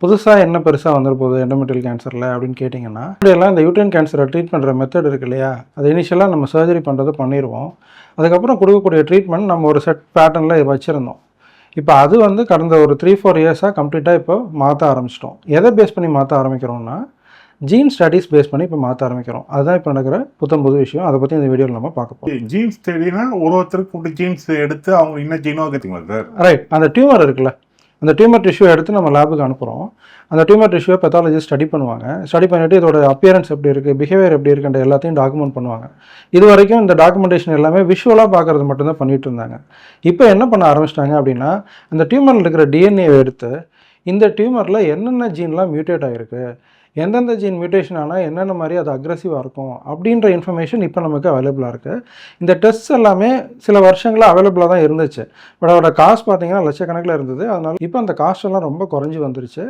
புதுசாக என்ன பெருசாக வந்துருப்போகுது எண்டோமெட்ரியல் கேன்சரில் அப்படின்னு கேட்டிங்கன்னா, இப்படியெல்லாம் இந்த யூட்ரைன் கேன்சரை ட்ரீட் பண்ணுற மெத்தட் இருக்கு இல்லையா, அது இனிஷியலாக நம்ம சர்ஜரி பண்ணுறது பண்ணிடுவோம். அதுக்கப்புறம் கொடுக்கக்கூடிய ட்ரீட்மெண்ட் நம்ம ஒரு செட் பேட்டர்னில் வச்சுருந்தோம். இப்போ அது வந்து கடந்த ஒரு 3-4 இயர்ஸாக கம்ப்ளீட்டாக இப்போ மாற்ற ஆரம்பிச்சிட்டோம். எதை பேஸ் பண்ணி மாற்ற ஆரம்பிக்கிறோம்னா, ஜீன் ஸ்டடீஸ் பேஸ் பண்ணி இப்போ மாற்ற ஆரம்பிக்கிறோம். அதுதான் இப்போ நடக்கிற புது விஷயம். அதை பற்றி இந்த வீடியோவில் நம்ம பார்க்க போகிறோம். ஜீன் ஸ்டடினா ஒருத்தருக்கு ஜீன்ஸ் எடுத்து அவங்க என்ன ஜீனோ கேட்குங்களா சார்? ரைட். அந்த டியூமர் இருக்குல்ல, அந்த டியூமர் டிஷ்யூ எடுத்து நம்ம லேபுக்கு அனுப்புகிறோம். அந்த டியூமர் டிஷ்யூவை பெத்தாலஜிஸ்ட் ஸ்டடி பண்ணுவாங்க. ஸ்டடி பண்ணிவிட்டு இதோட அப்பியரன்ஸ் எப்படி இருக்குது, பிஹேவியர் எப்படி இருக்குன்ற எல்லாத்தையும் டாக்குமெண்ட் பண்ணுவாங்க. இது வரைக்கும் இந்த டாக்குமெண்டேஷன் எல்லாமே விஷுவலாக பார்க்குறது மட்டும்தான் பண்ணிகிட்டு இருந்தாங்க. இப்போ என்ன பண்ண ஆரம்பிச்சிட்டாங்க அப்படின்னா, அந்த டியூமரில் இருக்கிற டிஎன்ஏவை எடுத்து இந்த டியூமரில் என்னென்ன ஜீன்லாம் மியூட்டேட் ஆகிருக்கு, எந்தெந்த ஜீன் மியூட்டேஷன் ஆனால் என்னென்ன மாதிரி அது அக்ரெசிவாக இருக்கும் அப்படின்ற இன்ஃபர்மேஷன் இப்போ நமக்கு அவைலபிளாக இருக்குது. இந்த டெஸ்ட் எல்லாமே சில வருஷங்களாக அவைலபிளாக தான் இருந்துச்சு. பட் அதோட காஸ்ட் பார்த்தீங்கன்னா லட்சக்கணக்கில் இருந்தது. அதனால் இப்போ அந்த காஸ்ட் எல்லாம் ரொம்ப குறைஞ்சி வந்துருச்சு.